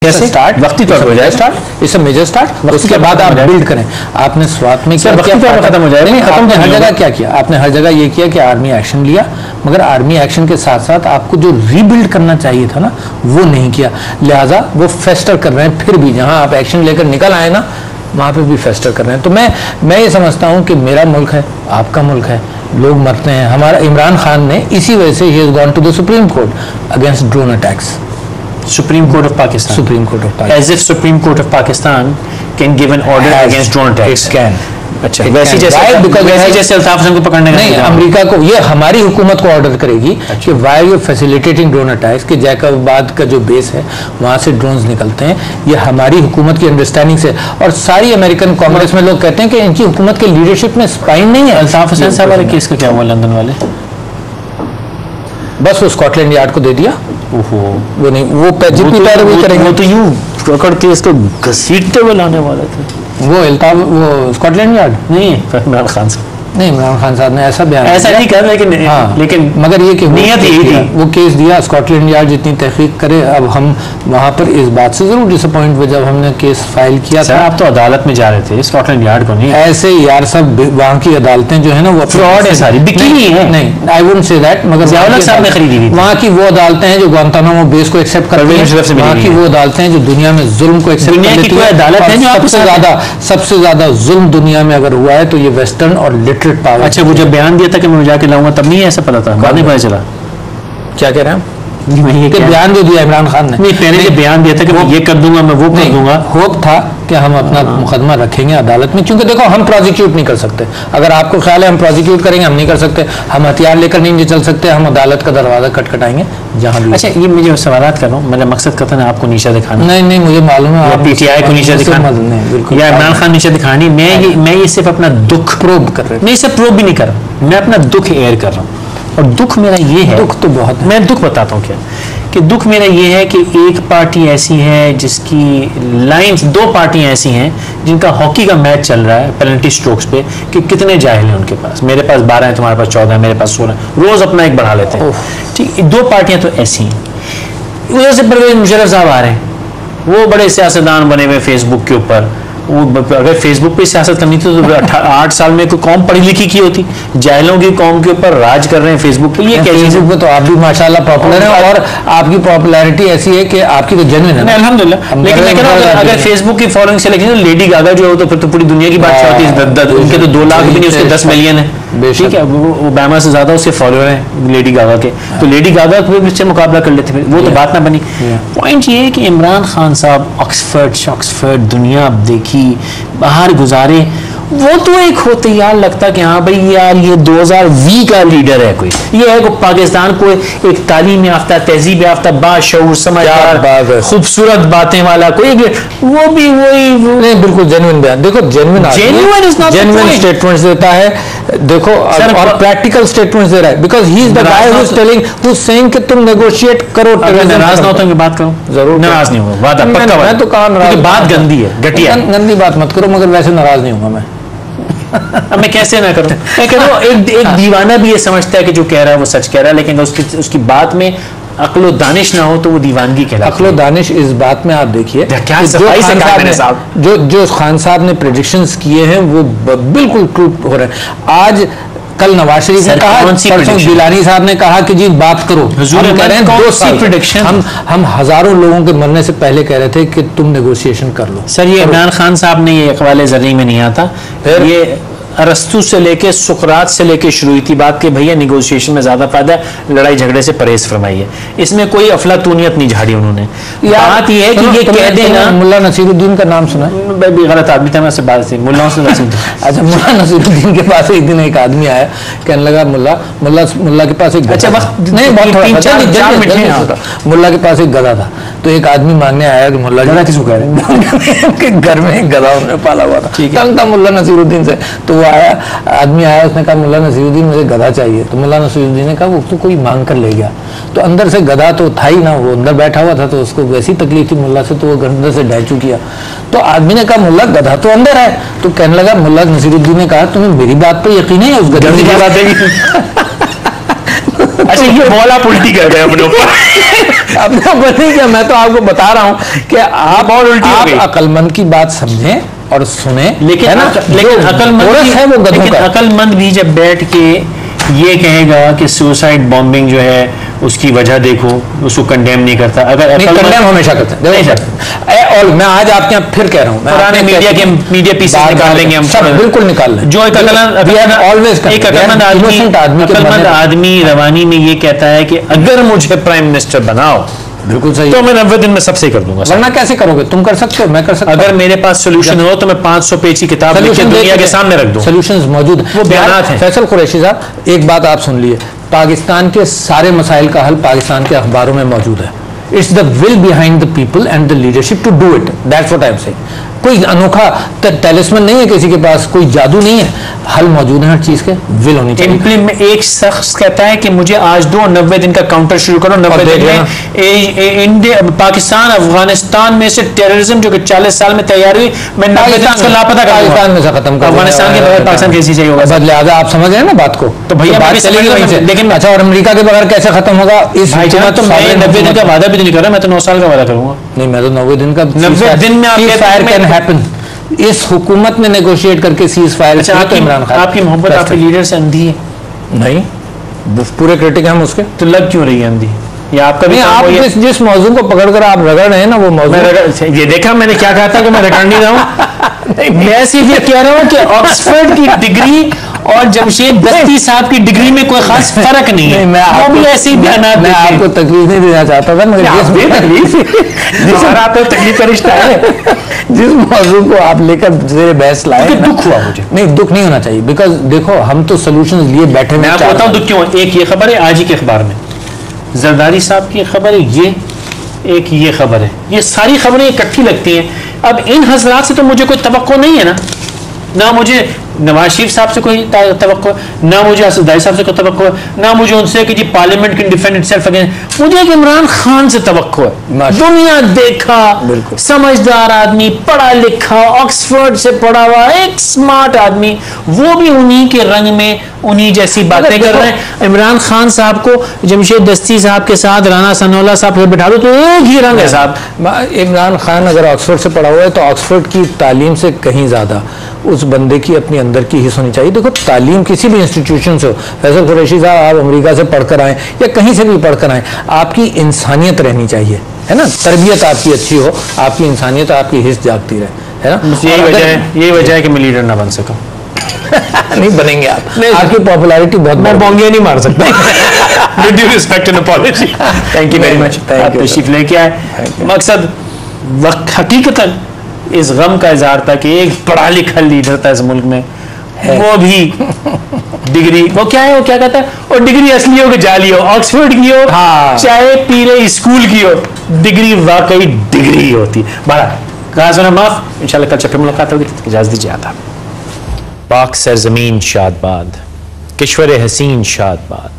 कैसे स्टार्ट वक्ती तौर पर हो जाए start, it's a major start. उसके बाद आप बिल्ड करें। आपने स्वात में क्या वक्ती तौर पर खत्म हो जाएगा। आपने हर जगह क्या किया? आपने हर जगह ये किया कि आर्मी एक्शन लिया, मगर आर्मी एक्शन के साथ साथ आपको जो रीबिल्ड करना चाहिए था ना, वो नहीं किया। लिहाजा वो फेस्टर कर रहे हैं। फिर भी जहां आप एक्शन लेकर निकल आए ना, वहां पे भी फेस्टर कर रहे हैं। तो मैं ये समझता हूं कि मेरा मुल्क है, आपका मुल्क है, लोग मरते हैं। हमारा इमरान खान ने इसी वजह से ही has gone to the supreme court against drone attacks. Supreme Court of Pakistan. Supreme Court of Pakistan. As if Supreme Court of Pakistan can give an order against drone attacks. It can. अच्छा, वैसे जैसे अल्ताफ हसन को पकड़ने का नहीं, America को, ये हमारी हुकूमत को ऑर्डर करेगी कि why you facilitating drone attacks, कि जैकबाद का जो बेस है वहां से ड्रोन्स निकलते हैं। ये हमारी हुकूमत की अंडरस्टैंडिंग से, और सारी अमेरिकन कांग्रेस में लोग कहते हैं कि इनकी हुकूमत के लीडरशिप में स्पाइन नहीं है। अल्ताफ हसन साहब वाले केस का क्या हुआ लंदन वाले? बस वो स्कॉटलैंड यार्ड को दे दिया। वो नहीं, वो जितनी पैरवी करेंगे वो तो यूं पकड़ के इसको घसीटते हुए लाने वाले थे। वो स्कॉटलैंड यार्ड नहीं, इमरान खान साहब नहीं, इमरान खान साहब ने ऐसा बयान ऐसा नहीं कर, लेकिन मगर ये कि नियत यही थी। वो केस दिया, स्कॉटलैंड यार्ड जितनी तहकीक करे। अब हम वहां पर इस बात से जरूर डिसअपॉइंट हुए जब हमने केस फाइल किया था। आप तो अदालत में जा रहे थे, स्कॉटलैंड यार्ड को नहीं। ऐसे यार सब वहां की अदालतें जो है ना, वो फ्रॉड है सारी, बिकी नहीं है। नहीं, आई वुडंट से दैट, मगर साहब ने खरीदी हुई। वहां की वो अदालतें हैं जो ग्वांतानामो बेस को एक्सेप्ट करती हैं। वहां की वो अदालतें हैं जो दुनिया में जुल्म को एक्सेप्ट करती हैं। अदालत है सबसे ज्यादा जुल्म दुनिया में अगर हुआ है तो ये वेस्टर्न और लिटरेट पावर। अच्छा, वो जब बयान दिया था कि मैं जाके लाऊंगा, तब नहीं ऐसा पता था? बाद में पता चला। क्या कह रहे हैं? बयान जो दिया इमरान खान ने, नहीं, पहले जो बयान दिया था कि मैं ये कर दूंगा, मैं वो कर दूंगा। होप था कि हम अपना मुकदमा रखेंगे अदालत में, क्योंकि देखो हम प्रोसिक्यूट नहीं कर सकते। अगर आपको ख्याल है हम प्रोसिक्यूट करेंगे, हम नहीं कर सकते। हम हथियार लेकर नहीं चल सकते, हम अदालत का दरवाजा खटखटाएंगे जहां भी। अच्छा, ये मुझे सवाल कर रहा हूँ, मेरा मकसद कहता है आपको नीचा दिखाना। नहीं, मुझे मालूम है आप पीटीआई को नीचा दिखाना या इमरान खान नीचा दिखानी। मैं ये सिर्फ अपना दुख प्रोब कर रहा हूँ। नहीं, सिर्फ प्रोब भी नहीं कर रहा, मैं अपना दुख एयर कर रहा हूँ। और दुख मेरा ये है, दुख तो बहुत है। मैं दुख बताता हूँ क्या, कि दुख मेरा ये है कि एक पार्टी ऐसी है जिसकी लाइंस, दो पार्टियां ऐसी हैं जिनका हॉकी का मैच चल रहा है पेनल्टी स्ट्रोक्स पे, कि कितने जाहिल हैं उनके पास। मेरे पास 12 है, तुम्हारे पास 14 है, मेरे पास 16 है, रोज अपना एक बढ़ा लेते हैं। ठीक, दो पार्टियां तो ऐसी हैं। उधर से परवेज मुशर्रफ साहब आ रहे हैं, वो बड़े सियासतदान बने हुए फेसबुक के ऊपर। अगर फेसबुक पे सियासत करनी थी तो 8 साल में कोई कौम पढ़ी लिखी की होती। जाहिलों की कौम के ऊपर राज कर रहे हैं फेसबुक पे। ये कैसे? फेसबुक पे तो आप भी माशाल्लाह पॉपुलर हैं, और आपकी पॉपुलैरिटी ऐसी है कि आपकी तो जेन्युइन है। अल्हम्दुलिल्लाह। लेकिन मैं कह रहा हूं, अगर फेसबुक की फॉलोइंग से लेकिन लेडी गागा जो हो तो फिर तो पूरी दुनिया की बादशाह होती है। उनके तो 2 लाख भी नहीं, उसके 10 मिलियन है। ठीक है, वो ओबामा से ज्यादा उसके फॉलोअर हैं लेडी गागा के। तो लेडी गागा से मुकाबला कर लेते, वो तो बात ना बनी। पॉइंट ये है कि इमरान खान साहब ऑक्सफर्ड दुनिया देखी, बाहर गुजारे, वो तो एक होते यार लगता कि हाँ भाई यार ये 2020 का लीडर है कोई। ये है कि पाकिस्तान को एक तालीम याफ्ता, तहजीब याफ्ता, बाशऊर, समझदार, खूबसूरत बातें वाला कोई, वो भी वही नहीं, बिल्कुल जेन्युइन बयान। देखो जेन्युइन स्टेटमेंट्स देता है, देखो, और प्रैक्टिकल स्टेटमेंट्स दे रहा है, because he is the guy who is telling, who is saying कि तुम नेगोशिएट करो। नाराज ना हो तो मैं बात करूं, जरूर नाराज नहीं होगा, वादा पक्का। मैं तो कहा नाराज, बात गंदी है, घटिया, गंदी बात मत करो, मगर वैसे नाराज नहीं होगा मैं। अब मैं कैसे ना करूं? मैं कह रहा हूं, एक दीवाना भी ये समझता है कि जो कह रहा है वो सच कह रहा है, लेकिन उसकी बात में अक्लो दानिश ना हो तो वो दीवानगी कहलाती है। अक्लो दानिश इस बात में आप देखिए, जो खान साहब ने प्रेडिक्शंस किए हैं वो बिल्कुल ट्रू हो रहे हैं। आज कल नवाज शरीफ ने कहा, परसों गिलानी साहब ने कहा कि जी बात करो। हम कह रहे हैं 2 साल प्रेडिक्शन, हम हजारों लोगों के मरने से पहले कह रहे थे कि तुम नेगोशिएशन कर लो। सर, ये इमरान खान साहब ने ये अखबार ज़री में नहीं आता, ये अरस्तु से लेके सुकरात से लेके शुरू हुई थी बात कि भैया निगोशिएशन में ज्यादा फायदा है, लड़ाई झगड़े से परहेज फरमाइए। इसमें कोई अफलातूनियत नहीं झाड़ी उन्होंने। बात यह है कि ये कह देना, मुल्ला नसीरुद्दीन का नाम सुना? गलत आदमी था, मैं से बात थी मुल्ला से अच्छा, मुल्ला नसीरुद्दीन के पास एक दिन एक आदमी आया, कहने लगा मुल्ला के पास एक, अच्छा वक्त नहीं, मुल्ला के पास एक गधा था। तो एक आदमी मांगने आया कि मुल्ला गधा किसको कह रहे हैं? घर में एक गधा उन्होंने पाला हुआ था, तंग था मुल्ला नसीरुद्दीन से। तो वो आया, आदमी आया, उसने कहा मुल्ला नसीरुद्दीन मुझे गधा चाहिए। तो मुल्ला नसीरुद्दीन ने कहा वो तो कोई मांग कर ले गया। तो अंदर से गधा तो था ही ना, वो अंदर बैठा हुआ था, तो उसको वैसी तकलीफ थी मुल्ला से, तो वो अंदर से डायचू किया। तो आदमी ने कहा मुल्ला गधा तो अंदर है। तो कहने लगा, मुल्ला नसीरुद्दीन ने कहा तुम्हें मेरी बात पर यकीन है, उस गधे की बात है? अच्छा, ये बॉल आप उल्टी कर गए अपने ऊपर। अपने ऊपर नहीं किया, मैं तो आपको बता रहा हूँ कि आप अकलमंद की बात समझें और सुने, लेकिन अकलमंद भी जब बैठ के ये कहेगा कि सुसाइड बॉम्बिंग जो है उसकी वजह देखो, उसको कंडेम नहीं करता। अगर कंडेम हमेशा करते हैं, देखो सर, और मैं आज आपके यहाँ फिर कह रहा हूँ, पुराने मीडिया पीसेस निकाल लेंगे हम, सब बिल्कुल निकाल लें। जो एक अकलमंद आदमी रवानी में ये कहता है कि अगर मुझे प्राइम मिनिस्टर बनाओ, बिल्कुल सही, तो मैं 90 दिन में सबसे कर दूंगा। वरना कैसे करोगे? तुम कर सकते हो, मैं कर सकता हूं। अगर मेरे पास सोल्यूशन हो तो मैं 500 पेज की किताब लिख के दुनिया के सामने रख दूं। सोल्यूशंस मौजूद, वो बयानात हैं। फैसल कुरैशी साहब, एक बात आप सुन लिए, पाकिस्तान के सारे मसाइल का हल पाकिस्तान के अखबारों में मौजूद है। It's the will behind the people and the leadership to do it, that's what I am saying. कोई अनोखा टेलिस्मन नहीं है किसी के पास, कोई जादू नहीं है, हल मौजूद है हर चीज के, विल होनी चाहिए। एक शख्स कहता है कि मुझे आज दो 90 दिन का काउंटर शुरू करो, 90 दिन में इंडिया, पाकिस्तान, अफगानिस्तान में से टेररिज्म जो कि 40 साल में तैयार हुई, मैं 90 दिन उसको लापता कर पाकिस्तान में से खत्म कर, अफगानिस्तान के बगैर पाकिस्तान कैसे चाहिए होगा? लिहाजा आप समझ रहे हैं ना बात को, तो भैया बात चलेगी वहीं से। लेकिन अच्छा, और अमेरिका के बगैर कैसे खत्म होगा? इस तो मैं 90 दिन का वादा भी नहीं कर रहा, मैं तो 9 साल का वादा करूंगा। नहीं, मैं तो 90 दिन का, 90 दिन में फायर कैन हैपन। इस हुकूमत ने नेगोशिएट करके सीज फायर किया। तो इमरान खान, आपकी मोहब्बत आपके लीडर से अंधी है? नहीं, पूरे क्रिटिक हम उसके, तो लग क्यों रही है अंधी? या आपका भी आप जिस मौजू को पकड़कर आप रगड़ रहे हैं ना, वो मौजू, ये देखा मैंने क्या कहा था कि मैं रगड़ नहीं रहा हूँ। मैं सिर्फ ये कह रहा हूँ कि ऑक्सफोर्ड की डिग्री और जमशेद दस्ती साहब की डिग्री में कोई खास फर्क नहीं है। मैं भी ऐसी बयान, मैं आपको तकलीफ नहीं देना चाहता था, मगर तकलीफ का रिश्ता है। जिस मौजू को आप लेकर बहस लाए, दुख हुआ मुझे। नहीं, दुख नहीं होना चाहिए, बिकॉज देखो हम तो सोल्यूशन लिए बैठे। मैं आपको बताऊं दुख क्यों। एक ये खबर है आज ही के अखबार में, जरदारी साहब की खबर है, ये एक ये खबर है, ये सारी खबरें इकट्ठी लगती हैं। अब इन हजरात से तो मुझे कोई तवक्को नहीं है ना मुझे नवाज शरीफ साहब से कोई तवक्को, ना मुझे असददारी साहब से कोई तवक्को है, ना मुझे उनसे कि जी parliament can defend itself against. मुझे एक इमरान खान से तवक्को है, दुनिया देखा, समझदार आदमी, पढ़ा लिखा, ऑक्सफोर्ड से पढ़ा हुआ, एक स्मार्ट आदमी, वो भी उन्हीं के रंग में उन्हीं जैसी बातें कर रहे हैं। इमरान खान साहब को जमशेद दस्ती साहब के साथ राना सनाउल्लाह साहब बिठा दो तो एक ही रंग है साहब। इमरान खान अगर ऑक्सफोर्ड से पढ़ा हुआ है तो ऑक्सफोर्ड की तालीम से कहीं ज्यादा उस बंदे की अपनी अंदर की हिस्स होनी चाहिए। देखो, तालीम किसी भी इंस्टीट्यूशन से हो, फैसल कुरैशी साहब आप अमेरिका से पढ़कर आए या कहीं से भी पढ़कर आए, आपकी इंसानियत रहनी चाहिए, है ना, तरबियत आपकी अच्छी हो, आपकी इंसानियत, आपकी हिस्स जागती रहे, है ना। यही वजह है कि मैं लीडर ना बन सका। नहीं बनेंगे आप, आपकी पॉपुलैरिटी बहुत, मैं बोंगे नहीं मार सकता। With due respect and apology. Thank you very much. आप तशरीफ लेके आए। मकसद हकीकतन इस गम का इजहार था कि एक पढ़ा लिखा लीडर था इस मुल्क में, वो भी डिग्री, वो क्या है, वो क्या कहता है, और डिग्री असली हो कि जाली हो, ऑक्सफोर्ड की हो, चाहे पीले स्कूल की हो, डिग्री वाकई डिग्री होती है। बड़ा कहा सुना माफ, इंशाल्लाह कल फिर मुलाकात होगी, इजाजत दीजिए, आदाब। पाक सरजमीन शादबाद, किश्वर हसीन शादबाद,